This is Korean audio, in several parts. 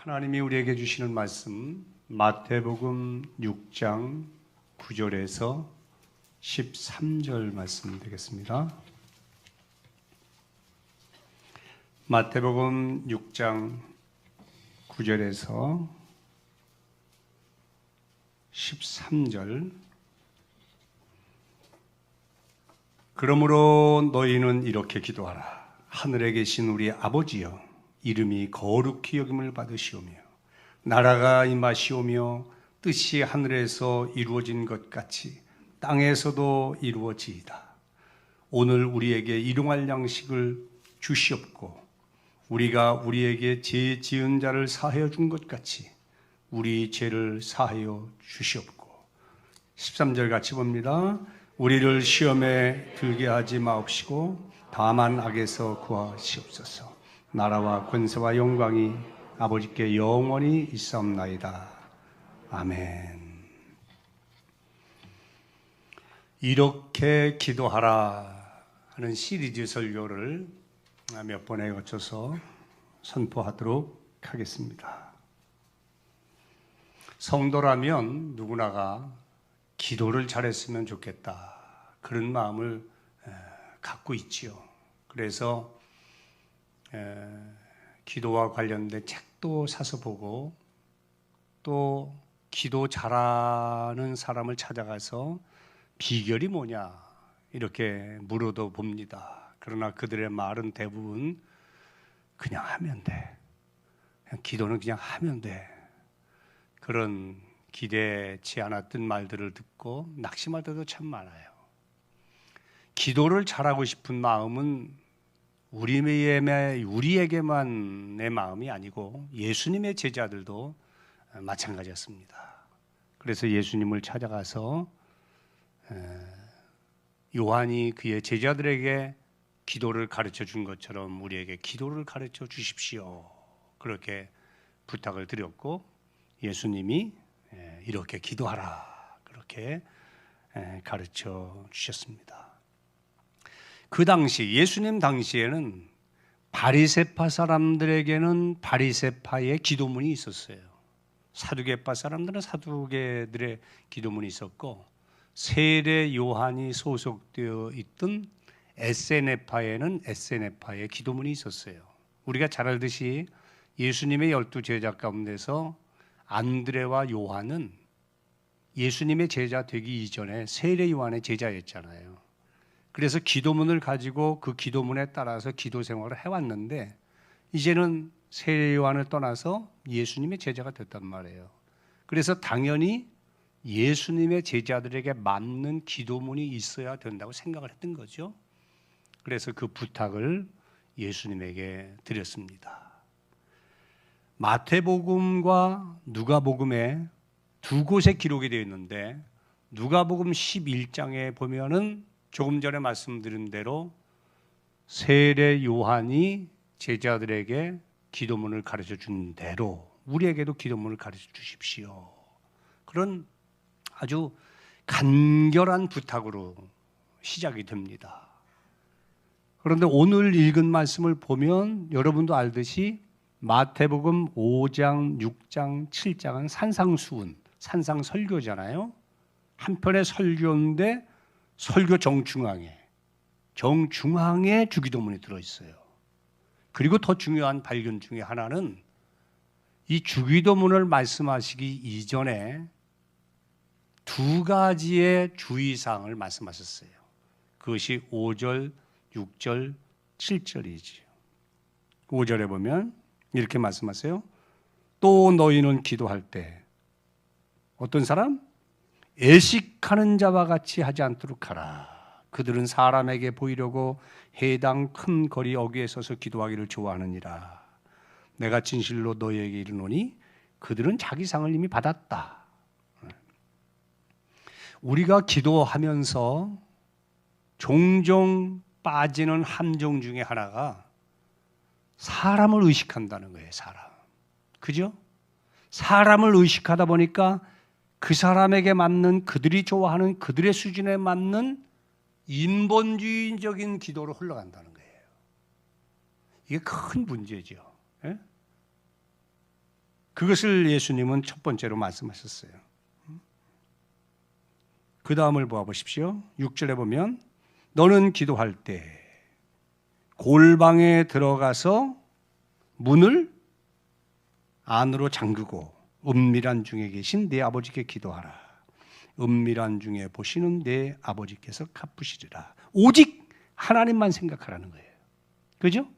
하나님이 우리에게 주시는 말씀 마태복음 6장 9절에서 13절 말씀 되겠습니다. 마태복음 6장 9절에서 13절. 그러므로 너희는 이렇게 기도하라. 하늘에 계신 우리 아버지여, 이름이 거룩히 여김을 받으시오며 나라가 임하시오며 뜻이 하늘에서 이루어진 것 같이 땅에서도 이루어지이다. 오늘 우리에게 일용할 양식을 주시옵고 우리가 우리에게 죄 지은 자를 사하여 준 것 같이 우리 죄를 사하여 주시옵고. 13절 같이 봅니다. 우리를 시험에 들게 하지 마옵시고 다만 악에서 구하시옵소서. 나라와 권세와 영광이 아버지께 영원히 있사옵나이다. 아멘. 이렇게 기도하라 하는 시리즈 설교를 몇 번에 거쳐서 선포하도록 하겠습니다. 성도라면 누구나가 기도를 잘했으면 좋겠다, 그런 마음을 갖고 있지요. 그래서 기도와 관련된 책도 사서 보고 또 기도 잘하는 사람을 찾아가서 비결이 뭐냐 이렇게 물어도 봅니다. 그러나 그들의 말은 대부분 그냥 하면 돼, 그냥 기도는 그냥 하면 돼, 그런 기대치 않았던 말들을 듣고 낙심할 때도 참 많아요. 기도를 잘하고 싶은 마음은 우리에게만 내 마음이 아니고 예수님의 제자들도 마찬가지였습니다. 그래서 예수님을 찾아가서 요한이 그의 제자들에게 기도를 가르쳐 준 것처럼 우리에게 기도를 가르쳐 주십시오, 그렇게 부탁을 드렸고 예수님이 이렇게 기도하라 그렇게 가르쳐 주셨습니다. 그 당시 예수님 당시에는 바리새파 사람들에게는 바리새파의 기도문이 있었어요. 사두개파 사람들은 사두개들의 기도문이 있었고, 세례 요한이 소속되어 있던 에세네파에는 에세네파의 기도문이 있었어요. 우리가 잘 알듯이 예수님의 12 제자 가운데서 안드레와 요한은 예수님의 제자 되기 이전에 세례 요한의 제자였잖아요. 그래서 기도문을 가지고 그 기도문에 따라서 기도 생활을 해왔는데 이제는 세례 요한을 떠나서 예수님의 제자가 됐단 말이에요. 그래서 당연히 예수님의 제자들에게 맞는 기도문이 있어야 된다고 생각을 했던 거죠. 그래서 그 부탁을 예수님에게 드렸습니다. 마태복음과 누가복음에 두 곳에 기록이 되어 있는데 누가복음 11장에 보면은 조금 전에 말씀드린 대로 세례 요한이 제자들에게 기도문을 가르쳐 준 대로 우리에게도 기도문을 가르쳐 주십시오, 그런 아주 간결한 부탁으로 시작이 됩니다. 그런데 오늘 읽은 말씀을 보면 여러분도 알듯이 마태복음 5장, 6장, 7장은 산상수훈, 산상설교잖아요. 한편의 설교인데 설교 정중앙에 주기도문이 들어있어요. 그리고 더 중요한 발견 중에 하나는 이 주기도문을 말씀하시기 이전에 두 가지의 주의사항을 말씀하셨어요. 그것이 5절, 6절, 7절이지요. 5절에 보면 이렇게 말씀하세요. 또 너희는 기도할 때 어떤 사람? 애식하는 자와 같이 하지 않도록 하라. 그들은 사람에게 보이려고 해당 큰 거리 어귀에 서서 기도하기를 좋아하느니라. 내가 진실로 너희에게 이르노니 그들은 자기 상을 이미 받았다. 우리가 기도하면서 종종 빠지는 함정 중에 하나가 사람을 의식한다는 거예요. 사람. 그죠? 사람을 의식하다 보니까 그 사람에게 맞는, 그들이 좋아하는 그들의 수준에 맞는 인본주의적인 기도로 흘러간다는 거예요. 이게 큰 문제죠. 예? 그것을 예수님은 첫 번째로 말씀하셨어요. 그 다음을 보아보십시오. 6절에 보면 너는 기도할 때 골방에 들어가서 문을 안으로 잠그고 은밀한 중에 계신 네 아버지께 기도하라. 은밀한 중에 보시는 네 아버지께서 갚으시리라. 오직 하나님만 생각하라는 거예요. 그죠?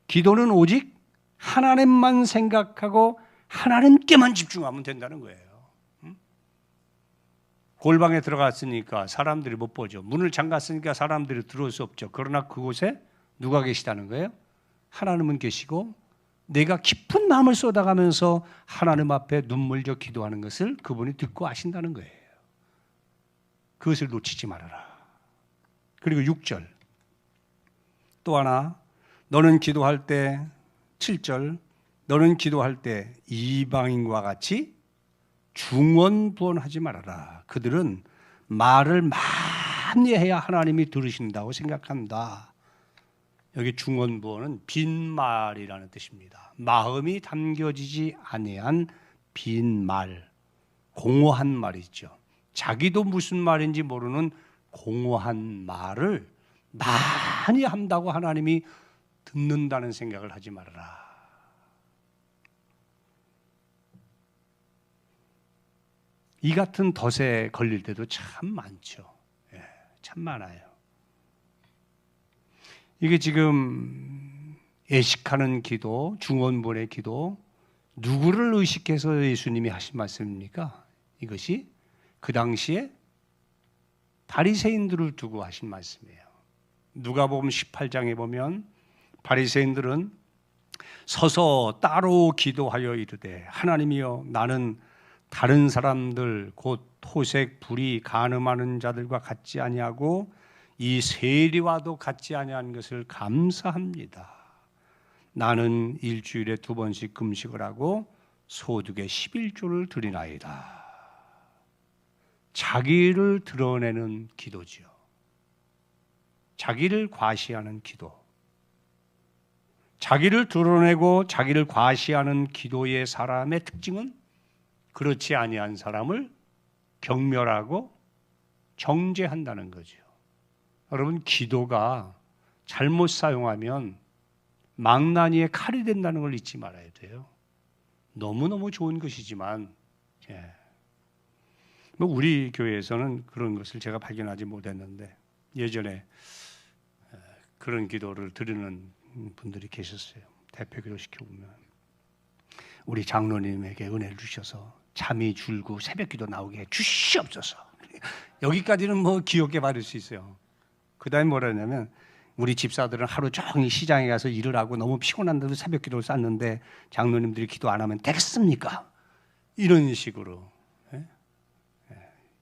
기도는 오직 하나님만 생각하고 하나님께만 집중하면 된다는 거예요. 골방에 들어갔으니까 사람들이 못 보죠. 문을 잠갔으니까 사람들이 들어올 수 없죠. 그러나 그곳에 누가 계시다는 거예요? 하나님은 계시고 내가 깊은 마음을 쏟아가면서 하나님 앞에 눈물져 기도하는 것을 그분이 듣고 아신다는 거예요. 그것을 놓치지 말아라. 그리고 6절 또 하나 너는 기도할 때 7절 너는 기도할 때 이방인과 같이 중언부언하지 말아라. 그들은 말을 많이 해야 하나님이 들으신다고 생각한다. 여기 중언부언은 빈말이라는 뜻입니다. 마음이 담겨지지 아니한 빈말, 공허한 말이죠. 자기도 무슨 말인지 모르는 공허한 말을 많이 한다고 하나님이 듣는다는 생각을 하지 말아라. 이 같은 덫에 걸릴 때도 참 많죠. 참 많아요. 이게 지금 예식하는 기도, 중언부언의 기도, 누구를 의식해서 예수님이 하신 말씀입니까? 이것이 그 당시에 바리새인들을 두고 하신 말씀이에요. 누가복음 18장에 보면 바리새인들은 서서 따로 기도하여 이르되 하나님이여 나는 다른 사람들 곧 토색, 불의, 간음하는 자들과 같지 아니하고 이 세리와도 같지 아니한 것을 감사합니다. 나는 일주일에 2번씩 금식을 하고 소득의 11조를 드리나이다. 자기를 드러내는 기도지요. 자기를 과시하는 기도. 자기를 드러내고 자기를 과시하는 기도의 사람의 특징은 그렇지 아니한 사람을 경멸하고 정죄한다는 거죠. 여러분, 기도가 잘못 사용하면 망나니의 칼이 된다는 걸 잊지 말아야 돼요. 너무너무 좋은 것이지만 우리 교회에서는 그런 것을 제가 발견하지 못했는데 예전에 그런 기도를 드리는 분들이 계셨어요. 대표기도 시켜보면 우리 장로님에게 은혜를 주셔서 잠이 줄고 새벽기도 나오게 해 주시옵소서. 여기까지는 뭐 귀엽게 받을 수 있어요. 그 다음에 뭐라 하냐면 우리 집사들은 하루 종일 시장에 가서 일을 하고 너무 피곤한데도 새벽기도를 쌌는데 장로님들이 기도 안 하면 되겠습니까? 이런 식으로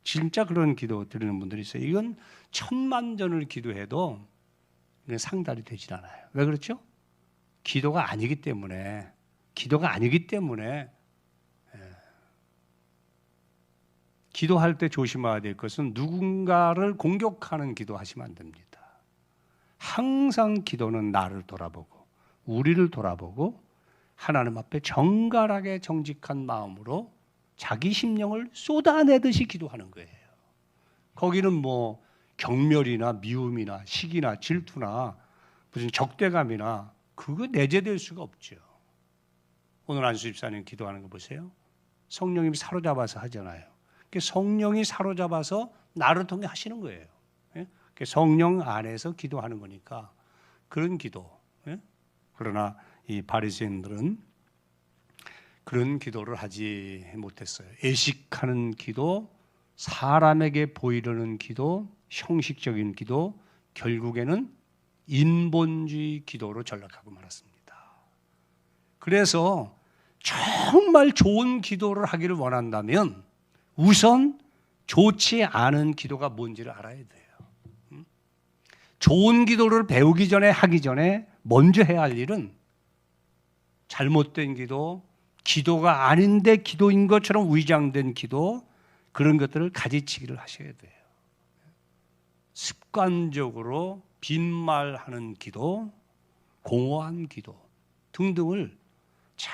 진짜 그런 기도 드리는 분들이 있어요. 이건 1000만전을 기도해도 상달이 되질 않아요. 왜 그렇죠? 기도가 아니기 때문에 기도할 때 조심해야 될 것은 누군가를 공격하는 기도하시면 안 됩니다. 항상 기도는 나를 돌아보고 우리를 돌아보고 하나님 앞에 정갈하게 정직한 마음으로 자기 심령을 쏟아내듯이 기도하는 거예요. 거기는 뭐 경멸이나 미움이나 시기나 질투나 무슨 적대감이나 그거 내재될 수가 없죠. 오늘 안수 집사님 기도하는 거 보세요. 성령님이 사로잡아서 하잖아요. 성령이 사로잡아서 나를 통해 하시는 거예요. 성령 안에서 기도하는 거니까 그런 기도. 그러나 이 바리새인들은 그런 기도를 하지 못했어요. 애식하는 기도, 사람에게 보이려는 기도, 형식적인 기도, 결국에는 인본주의 기도로 전락하고 말았습니다. 그래서 정말 좋은 기도를 하기를 원한다면 우선 좋지 않은 기도가 뭔지를 알아야 돼요. 좋은 기도를 배우기 전에 하기 전에 먼저 해야 할 일은 잘못된 기도, 기도가 아닌데 기도인 것처럼 위장된 기도, 그런 것들을 가지치기를 하셔야 돼요. 습관적으로 빈말하는 기도, 공허한 기도 등등을 잘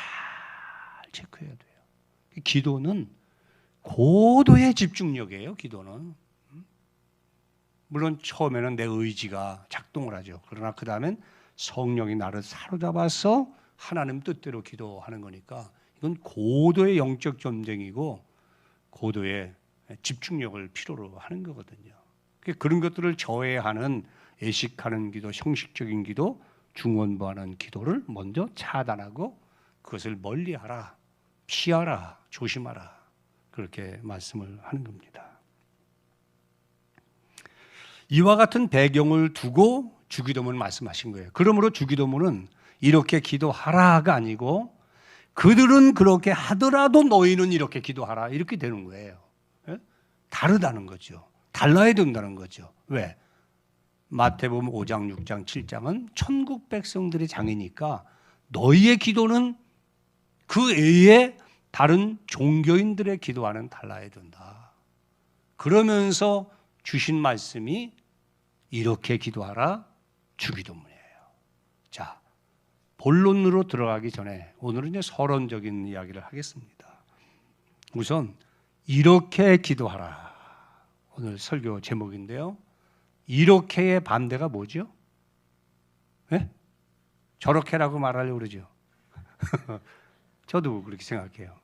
체크해야 돼요. 기도는 고도의 집중력이에요. 기도는. 물론 처음에는 내 의지가 작동을 하죠. 그러나 그 다음엔 성령이 나를 사로잡아서 하나님 뜻대로 기도하는 거니까 이건 고도의 영적 전쟁이고 고도의 집중력을 필요로 하는 거거든요. 그런 것들을 저해하는 애식하는 기도, 형식적인 기도, 중언부하는 기도를 먼저 차단하고 그것을 멀리하라, 피하라, 조심하라 그렇게 말씀을 하는 겁니다. 이와 같은 배경을 두고 주기도문 말씀하신 거예요. 그러므로 주기도문은 이렇게 기도하라가 아니고 그들은 그렇게 하더라도 너희는 이렇게 기도하라 이렇게 되는 거예요. 다르다는 거죠. 달라야 된다는 거죠. 왜? 마태복음 5장, 6장, 7장은 천국 백성들의 장이니까 너희의 기도는 그 외에 다른 종교인들의 기도와는 달라야 된다. 그러면서 주신 말씀이 이렇게 기도하라 주기도문이에요. 자, 본론으로 들어가기 전에 오늘은 이제 서론적인 이야기를 하겠습니다. 우선 이렇게 기도하라. 오늘 설교 제목인데요. 이렇게의 반대가 뭐죠? 네? 저렇게라고 말하려고 그러죠. 저도 그렇게 생각해요.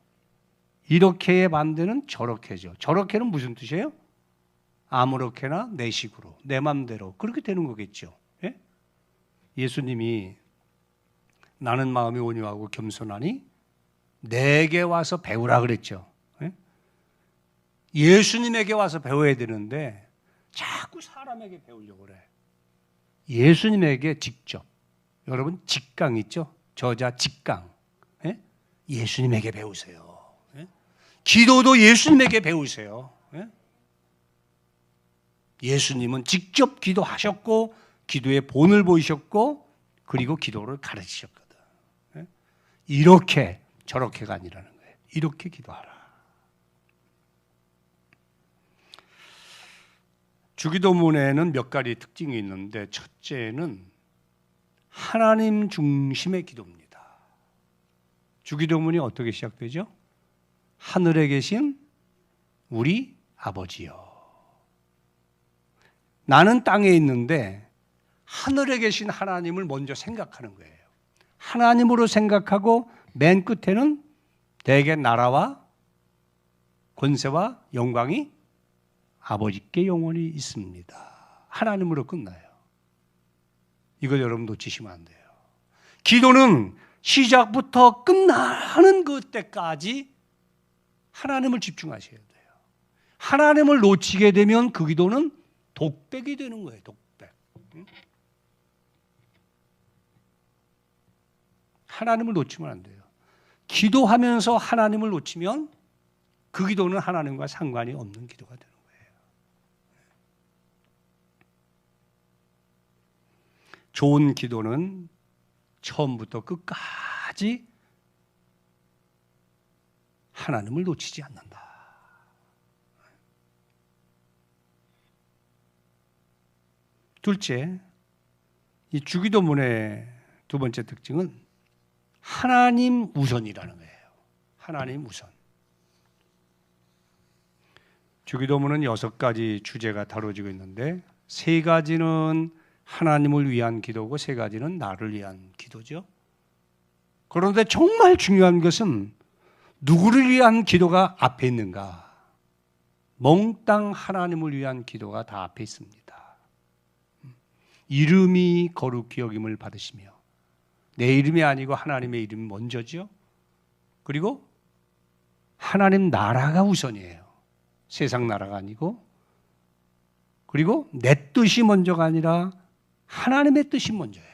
이렇게의 반대는 저렇게죠. 저렇게는 무슨 뜻이에요? 아무렇게나 내 식으로, 내 맘대로 그렇게 되는 거겠죠. 예? 예수님이 나는 마음이 온유하고 겸손하니 내게 와서 배우라 그랬죠. 예? 예수님에게 와서 배워야 되는데 자꾸 사람에게 배우려고 그래. 예수님에게 직접. 여러분 직강 있죠? 저자 직강. 예? 예수님에게 배우세요. 예? 기도도 예수님에게 배우세요. 예? 예수님은 직접 기도하셨고 기도의 본을 보이셨고 그리고 기도를 가르치셨거든. 예? 이렇게 저렇게가 아니라는 거예요. 이렇게 기도하라. 주기도문에는 몇 가지 특징이 있는데 첫째는 하나님 중심의 기도입니다. 주기도문이 어떻게 시작되죠? 하늘에 계신 우리 아버지요. 나는 땅에 있는데 하늘에 계신 하나님을 먼저 생각하는 거예요. 하나님으로 생각하고 맨 끝에는 대개 나라와 권세와 영광이 아버지께 영원히 있습니다. 하나님으로 끝나요. 이걸 여러분 놓치시면 안 돼요. 기도는 시작부터 끝나는 그때까지 하나님을 집중하셔야 돼요. 하나님을 놓치게 되면 그 기도는 독백이 되는 거예요. 독백. 하나님을 놓치면 안 돼요. 기도하면서 하나님을 놓치면 그 기도는 하나님과 상관이 없는 기도가 되는 거예요. 좋은 기도는 처음부터 끝까지 하나님을 놓치지 않는다. 둘째, 이 주기도문의 두 번째 특징은 하나님 우선이라는 거예요. 하나님 우선. 주기도문은 6가지 주제가 다뤄지고 있는데 3가지는 하나님을 위한 기도고 3가지는 나를 위한 기도죠. 그런데 정말 중요한 것은 누구를 위한 기도가 앞에 있는가? 몽땅 하나님을 위한 기도가 다 앞에 있습니다. 이름이 거룩히 여김을 받으시며 내 이름이 아니고 하나님의 이름이 먼저죠. 그리고 하나님 나라가 우선이에요. 세상 나라가 아니고. 그리고 내 뜻이 먼저가 아니라 하나님의 뜻이 먼저예요.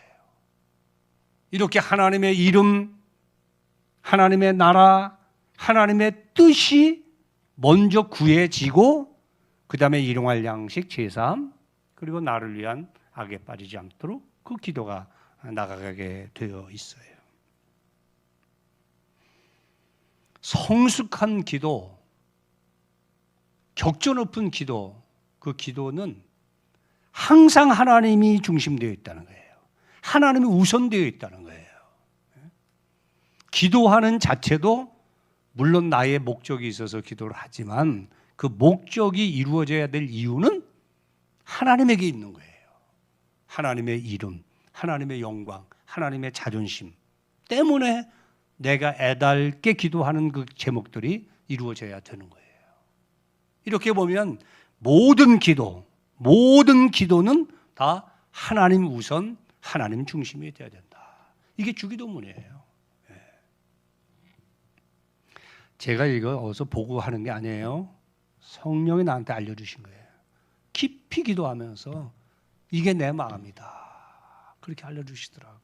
이렇게 하나님의 이름, 하나님의 나라, 하나님의 뜻이 먼저 구해지고 그 다음에 일용할 양식, 제사함, 그리고 나를 위한 악에 빠지지 않도록 그 기도가 나가게 되어 있어요. 성숙한 기도, 격조 높은 기도, 그 기도는 항상 하나님이 중심되어 있다는 거예요. 하나님이 우선되어 있다는 거예요. 기도하는 자체도 물론 나의 목적이 있어서 기도를 하지만 그 목적이 이루어져야 될 이유는 하나님에게 있는 거예요. 하나님의 이름, 하나님의 영광, 하나님의 자존심 때문에 내가 애달게 기도하는 그 제목들이 이루어져야 되는 거예요. 이렇게 보면 모든 기도는 다 하나님 우선, 하나님 중심이 되어야 된다. 이게 주기도문이에요. 제가 이거 어디서 보고 하는 게 아니에요. 성령이 나한테 알려주신 거예요. 깊이 기도하면서 이게 내 마음이다. 그렇게 알려주시더라고.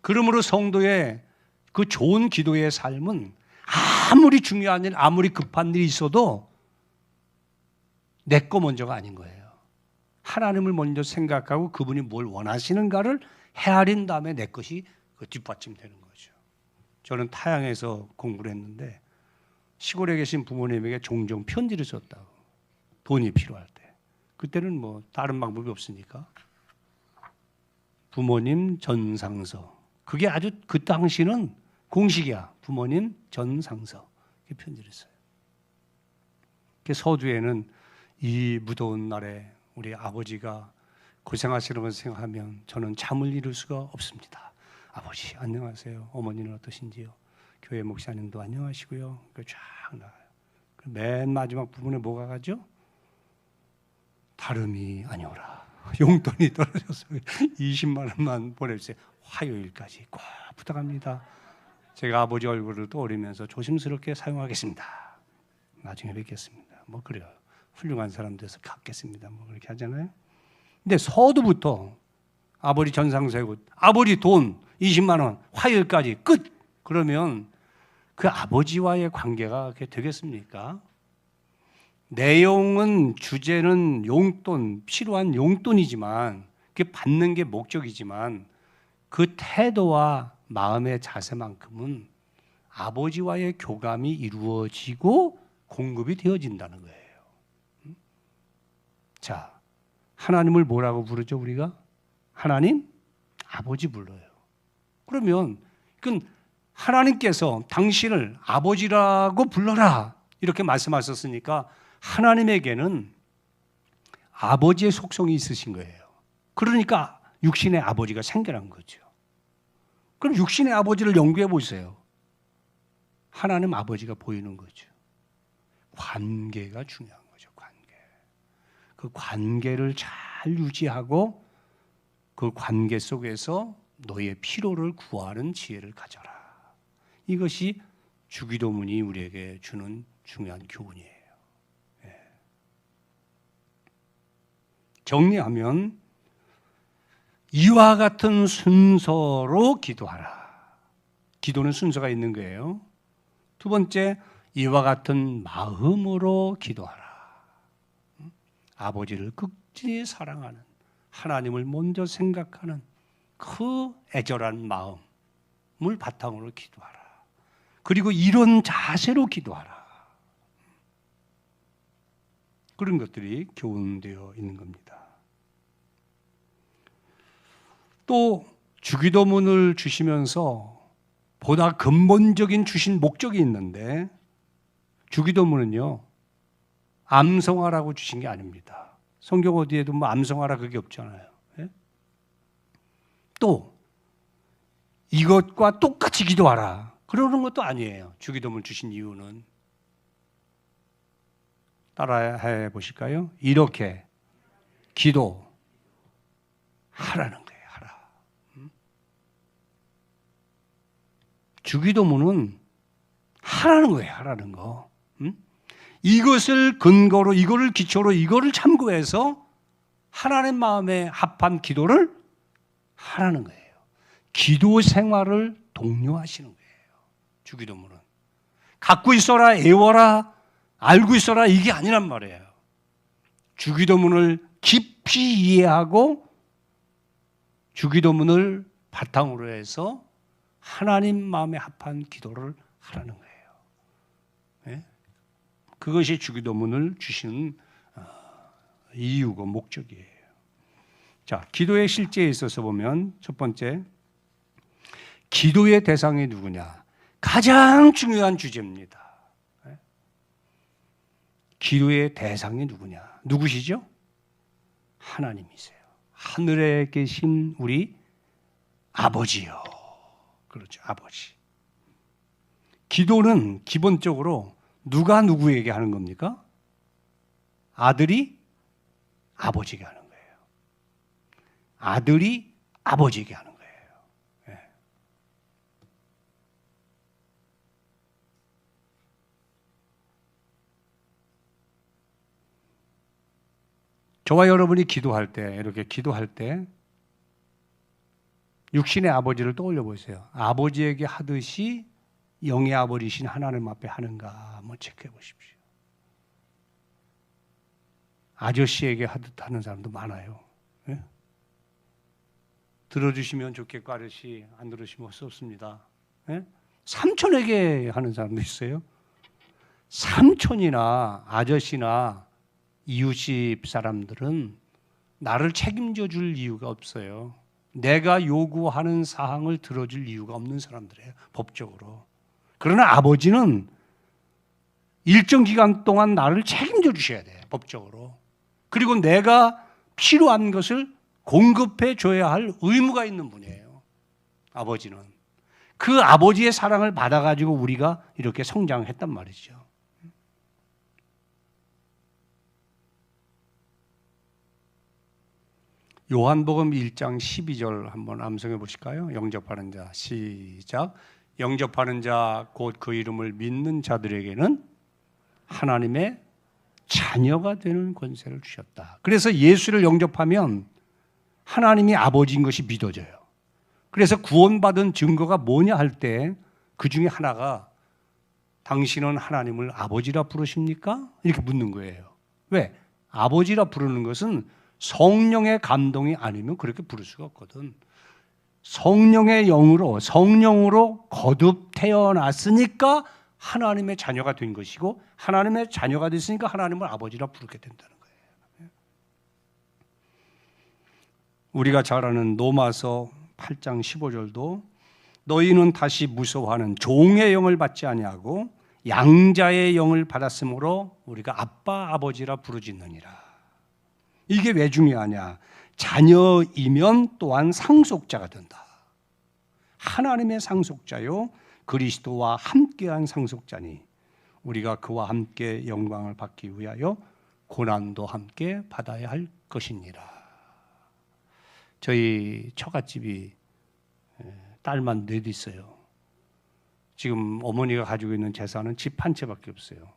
그러므로 성도의 그 좋은 기도의 삶은 아무리 중요한 일, 아무리 급한 일이 있어도 내 거 먼저가 아닌 거예요. 하나님을 먼저 생각하고 그분이 뭘 원하시는가를 헤아린 다음에 내 것이 뒷받침되는 거죠. 저는 타양에서 공부를 했는데 시골에 계신 부모님에게 종종 편지를 썼다고. 돈이 필요할 때. 그때는 뭐 다른 방법이 없으니까. 부모님 전상서. 그게 아주 그 당시는 공식이야. 부모님 전상서. 이렇게 편지를 써요. 서두에는 이 무더운 날에 우리 아버지가 고생하시는 걸 생각하면 저는 잠을 이룰 수가 없습니다. 아버지 안녕하세요. 어머니는 어떠신지요? 교회 목사님도 안녕하시고요. 쫙 나와요. 맨 마지막 부분에 뭐가 가죠? 다름이 아니오라. 용돈이 떨어져서 20만 원만 보내주세요. 화요일까지 꼭 부탁합니다. 제가 아버지 얼굴을 떠올리면서 조심스럽게 사용하겠습니다. 나중에 뵙겠습니다. 뭐 그래요. 훌륭한 사람 돼서 갖겠습니다. 뭐 그렇게 하잖아요. 근데 서두부터 아버지 전상세고 아버지 돈 20만 원 화요일까지 끝. 그러면 그 아버지와의 관계가 그렇게 되겠습니까? 내용은 주제는 용돈, 필요한 용돈이지만 그게 받는 게 목적이지만 그 태도와 마음의 자세만큼은 아버지와의 교감이 이루어지고 공급이 되어진다는 거예요. 자, 하나님을 뭐라고 부르죠 우리가? 하나님? 아버지 불러요. 그러면 그건 하나님께서 당신을 아버지라고 불러라 이렇게 말씀하셨으니까 하나님에게는 아버지의 속성이 있으신 거예요. 그러니까 육신의 아버지가 생겨난 거죠. 그럼 육신의 아버지를 연구해 보세요. 하나님 아버지가 보이는 거죠. 관계가 중요한 거죠. 관계. 그 관계를 잘 유지하고 그 관계 속에서 너의 필요를 구하는 지혜를 가져라. 이것이 주기도문이 우리에게 주는 중요한 교훈이에요. 정리하면 이와 같은 순서로 기도하라. 기도는 순서가 있는 거예요. 두 번째, 이와 같은 마음으로 기도하라. 아버지를 극진히 사랑하는, 하나님을 먼저 생각하는 그 애절한 마음을 바탕으로 기도하라. 그리고 이런 자세로 기도하라. 그런 것들이 교훈되어 있는 겁니다. 또 주기도문을 주시면서 보다 근본적인 주신 목적이 있는데 주기도문은요 암송하라고 주신 게 아닙니다. 성경 어디에도 뭐 암송하라 그게 없잖아요. 예? 또 이것과 똑같이 기도하라 그러는 것도 아니에요. 주기도문 주신 이유는 따라해 보실까요? 이렇게 기도하라는 거예요. 하라. 주기도문은 하라는 거예요. 하라는 거. 이것을 근거로, 이거를 기초로, 이거를 참고해서 하나님 마음에 합한 기도를 하라는 거예요. 기도 생활을 독려하시는 거예요. 주기도문은. 갖고 있어라, 애워라, 알고 있어라 이게 아니란 말이에요. 주기도문을 깊이 이해하고 주기도문을 바탕으로 해서 하나님 마음에 합한 기도를 하라는 거예요. 네? 그것이 주기도문을 주시는 이유고 목적이에요. 자, 기도의 실제에 있어서 보면 첫 번째, 기도의 대상이 누구냐? 가장 중요한 주제입니다. 기도의 대상이 누구냐? 누구시죠? 하나님이세요. 하늘에 계신 우리 아버지요. 그렇죠, 아버지. 기도는 기본적으로 누가 누구에게 하는 겁니까? 아들이 아버지에게 하는 거예요. 아들이 아버지에게 하는 거예요. 네. 저와 여러분이 기도할 때, 이렇게 기도할 때 육신의 아버지를 떠올려 보세요. 아버지에게 하듯이 영의 아버지신 하나님 앞에 하는가 한번 체크해 보십시오. 아저씨에게 하듯 하는 사람도 많아요. 예? 들어주시면 좋겠고 아저씨, 안 들으시면 할 수 없습니다. 예? 삼촌에게 하는 사람도 있어요. 삼촌이나 아저씨나 이웃집 사람들은 나를 책임져 줄 이유가 없어요. 내가 요구하는 사항을 들어줄 이유가 없는 사람들이에요, 법적으로. 그러나 아버지는 일정 기간 동안 나를 책임져 주셔야 돼요, 법적으로. 그리고 내가 필요한 것을 공급해 줘야 할 의무가 있는 분이에요, 아버지는. 그 아버지의 사랑을 받아가지고 우리가 이렇게 성장했단 말이죠. 요한복음 1장 12절 한번 암송해 보실까요? 영접하는 자, 시작. 영접하는 자 곧 그 이름을 믿는 자들에게는 하나님의 자녀가 되는 권세를 주셨다. 그래서 예수를 영접하면 하나님이 아버지인 것이 믿어져요. 그래서 구원받은 증거가 뭐냐 할 때 그 중에 하나가 당신은 하나님을 아버지라 부르십니까? 이렇게 묻는 거예요. 왜? 아버지라 부르는 것은 성령의 감동이 아니면 그렇게 부를 수가 없거든. 성령의 성령으로 거듭 태어났으니까 하나님의 자녀가 된 것이고, 하나님의 자녀가 됐으니까 하나님을 아버지라 부르게 된다는 거예요. 우리가 잘 아는 로마서 8장 15절도 너희는 다시 무서워하는 종의 영을 받지 아니하고 양자의 영을 받았으므로 우리가 아빠 아버지라 부르짖느니라. 이게 왜 중요하냐? 자녀이면 또한 상속자가 된다. 하나님의 상속자요, 그리스도와 함께한 상속자니 우리가 그와 함께 영광을 받기 위하여 고난도 함께 받아야 할 것이니라. 저희 처갓집이 딸만 넷 있어요. 지금 어머니가 가지고 있는 재산은 집 한 채밖에 없어요.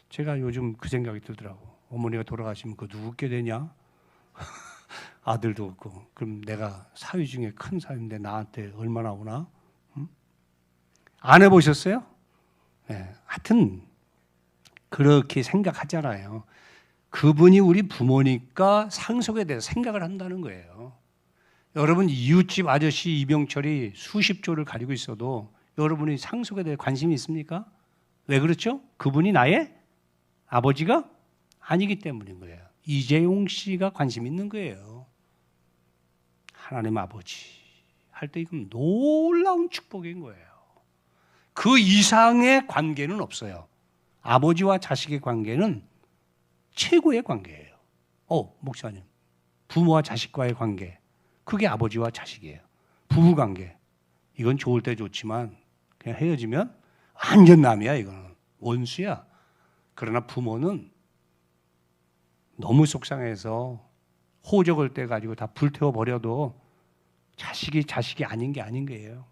제가 요즘 그 생각이 들더라고. 어머니가 돌아가시면 그 누구께 되냐? 아들도 없고. 그럼 내가 사위 중에 큰 사위인데 나한테 얼마나 오나? 응? 안 해보셨어요? 네. 하여튼 그렇게 생각하잖아요. 그분이 우리 부모니까 상속에 대해서 생각을 한다는 거예요. 여러분 이웃집 아저씨 이병철이 수십조를 가지고 있어도 여러분이 상속에 대해 관심이 있습니까? 왜 그렇죠? 그분이 나의 아버지가 아니기 때문인 거예요. 이재용 씨가 관심 있는 거예요. 하나님 아버지 할 때 이건 놀라운 축복인 거예요. 그 이상의 관계는 없어요. 아버지와 자식의 관계는 최고의 관계예요. 목사님, 부모와 자식과의 관계, 그게 아버지와 자식이에요. 부부 관계, 이건 좋을 때 좋지만 그냥 헤어지면 완전 남이야. 이거는 원수야. 그러나 부모는 너무 속상해서 호적을 떼 가지고 다 불태워 버려도 자식이 아닌 게 아닌 거예요.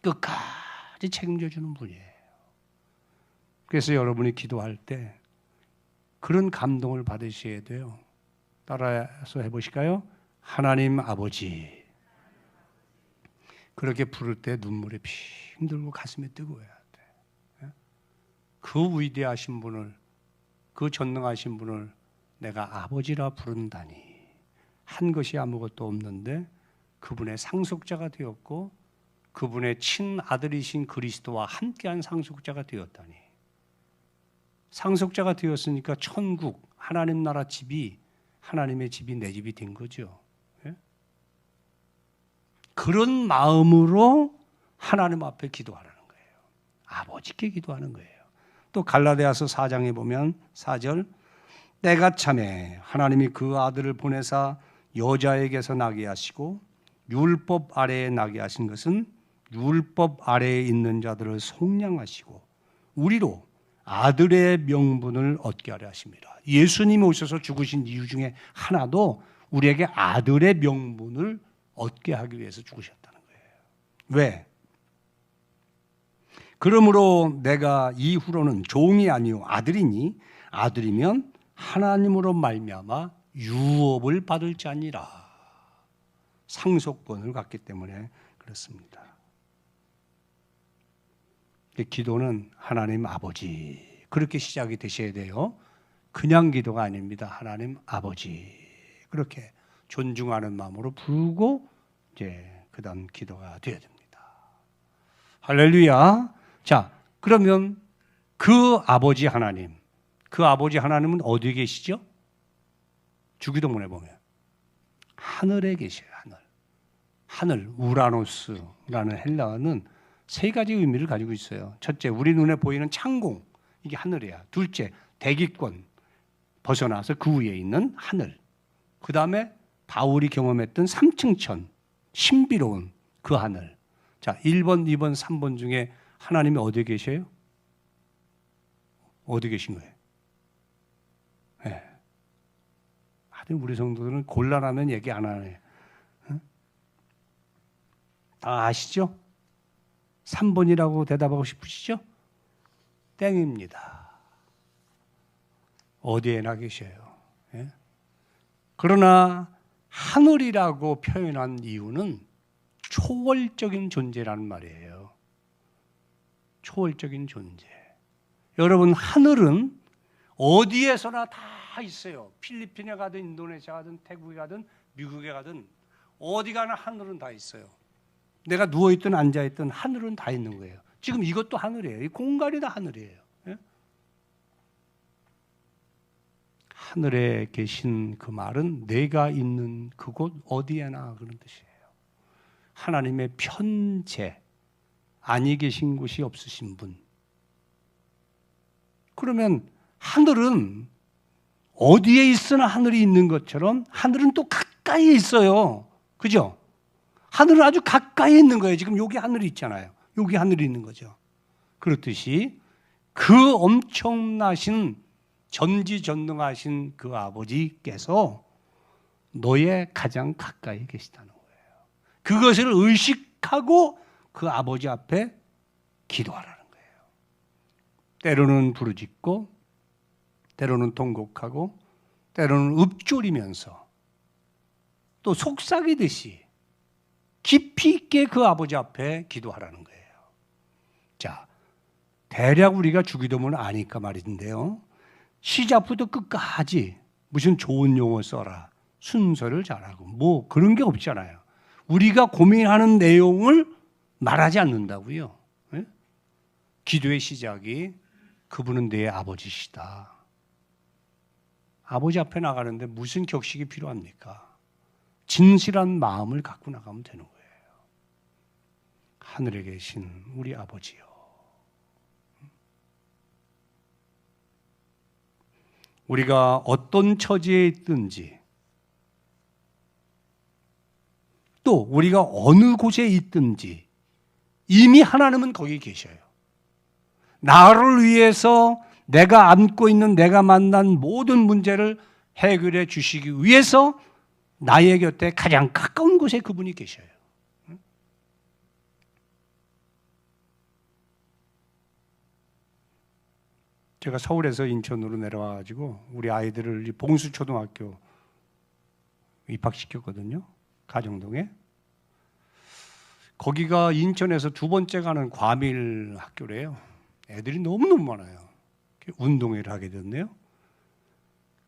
끝까지 책임져 주는 분이에요. 그래서 여러분이 기도할 때 그런 감동을 받으셔야 돼요. 따라서 해보실까요? 하나님 아버지. 그렇게 부를 때 눈물이 핑 들고 가슴이 뜨거워야 돼. 그 위대하신 분을, 그 전능하신 분을 내가 아버지라 부른다니. 한 것이 아무것도 없는데 그분의 상속자가 되었고 그분의 친아들이신 그리스도와 함께한 상속자가 되었다니. 상속자가 되었으니까 천국, 하나님 나라 집이, 하나님의 집이 내 집이 된 거죠. 그런 마음으로 하나님 앞에 기도하라는 거예요. 아버지께 기도하는 거예요. 또 갈라디아서 4장에 보면 4절, 때가 차매 하나님이 그 아들을 보내사 여자에게서 나게 하시고 율법 아래에 나게 하신 것은 율법 아래에 있는 자들을 속량하시고 우리로 아들의 명분을 얻게 하려 하십니다. 예수님이 오셔서 죽으신 이유 중에 하나도 우리에게 아들의 명분을 얻게 하기 위해서 죽으셨다는 거예요. 왜? 그러므로 내가 이후로는 종이 아니요 아들이니 아들이면 하나님으로 말미암아 유업을 받을 자니라. 상속권을 갖기 때문에 그렇습니다. 기도는 하나님 아버지 그렇게 시작이 되셔야 돼요. 그냥 기도가 아닙니다. 하나님 아버지 그렇게 존중하는 마음으로 부르고 이제 그다음 기도가 되어야 됩니다. 할렐루야. 자, 그러면 그 아버지 하나님은 어디에 계시죠? 주기도문에 보면 하늘에 계셔요. 하늘 우라노스라는 헬라어는 세 가지 의미를 가지고 있어요. 첫째, 우리 눈에 보이는 창공, 이게 하늘이야. 둘째, 대기권 벗어나서 그 위에 있는 하늘. 그 다음에 바울이 경험했던 삼층천, 신비로운 그 하늘. 자, 1번, 2번, 3번 중에 하나님이 어디에 계셔요? 어디 계신 거예요? 네. 하여튼 우리 성도들은 곤란하면 얘기 안 하네. 응? 다 아시죠? 3번이라고 대답하고 싶으시죠? 땡입니다. 어디에나 계셔요. 예? 그러나 하늘이라고 표현한 이유는 초월적인 존재라는 말이에요. 초월적인 존재. 여러분, 하늘은 어디에서나 다 있어요. 필리핀에 가든 인도네시아 가든 태국에 가든 미국에 가든 어디 가나 하늘은 다 있어요. 내가 누워있든 앉아있든 하늘은 다 있는 거예요. 지금 이것도 하늘이에요. 이 공간이 다 하늘이에요. 예? 하늘에 계신 그 말은 내가 있는 그곳 어디에나 그런 뜻이에요. 하나님의 편재, 아니 계신 곳이 없으신 분. 그러면 하늘은 어디에 있으나 하늘이 있는 것처럼 하늘은 또 가까이에 있어요. 그죠? 하늘은 아주 가까이에 있는 거예요. 지금 여기 하늘이 있잖아요. 여기 하늘이 있는 거죠. 그렇듯이 그 엄청나신 전지전능하신 그 아버지께서 너의 가장 가까이 계시다는 거예요. 그것을 의식하고 그 아버지 앞에 기도하라는 거예요. 때로는 부르짖고 때로는 통곡하고 때로는 읊조리면서 또 속삭이듯이 깊이 있게 그 아버지 앞에 기도하라는 거예요. 자, 대략 우리가 주기도문을 아니까 말인데요. 시작부터 끝까지 무슨 좋은 용어 써라, 순서를 잘하고 뭐 그런 게 없잖아요. 우리가 고민하는 내용을 말하지 않는다고요. 네? 기도의 시작이 그분은 내 아버지시다. 아버지 앞에 나가는데 무슨 격식이 필요합니까? 진실한 마음을 갖고 나가면 되는 거예요. 하늘에 계신 우리 아버지요. 우리가 어떤 처지에 있든지 또 우리가 어느 곳에 있든지 이미 하나님은 거기 계셔요. 나를 위해서 내가 안고 있는 내가 만난 모든 문제를 해결해 주시기 위해서 나의 곁에 가장 가까운 곳에 그분이 계셔요. 제가 서울에서 인천으로 내려와가지고 우리 아이들을 봉수초등학교 입학시켰거든요. 가정동에. 거기가 인천에서 두 번째 가는 과밀 학교래요. 애들이 너무너무 많아요. 운동회를 하게 됐네요.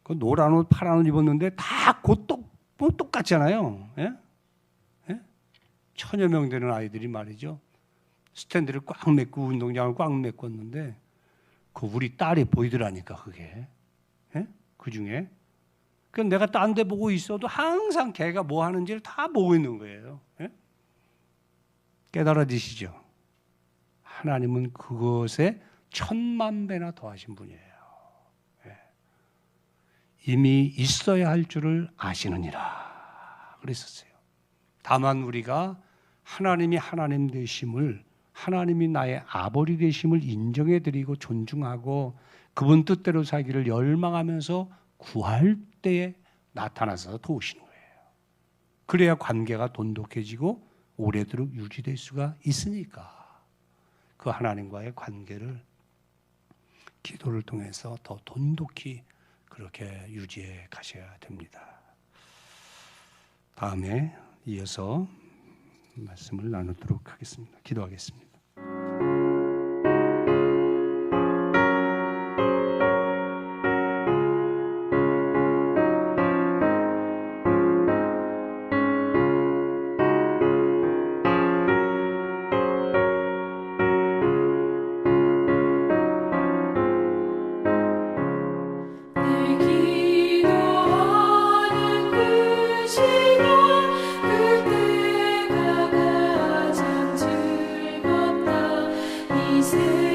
그 노란 옷, 파란 옷 입었는데 다 곧 똑같잖아요. 예? 예? 1000여 명 되는 아이들이 말이죠. 스탠드를 꽉 메고 운동장을 꽉 메꿨는데 그 우리 딸이 보이더라니까 그게. 예? 그 중에. 그 내가 딴 데 보고 있어도 항상 걔가 뭐 하는지를 다 보고 있는 거예요. 예? 깨달아지시죠? 하나님은 그것에 10,000,000배나 더하신 분이에요. 예. 이미 있어야 할 줄을 아시느니라 그랬었어요. 다만 우리가 하나님이 하나님 되심을, 하나님이 나의 아버지 되심을 인정해드리고 존중하고 그분 뜻대로 살기를 열망하면서 구할 때에 나타나서 도우시는 거예요. 그래야 관계가 돈독해지고 오래도록 유지될 수가 있으니까 그 하나님과의 관계를 기도를 통해서 더 돈독히 그렇게 유지해 가셔야 됩니다. 다음에 이어서 말씀을 나누도록 하겠습니다. 기도하겠습니다. 그때가 가장 즐겁다 이 세상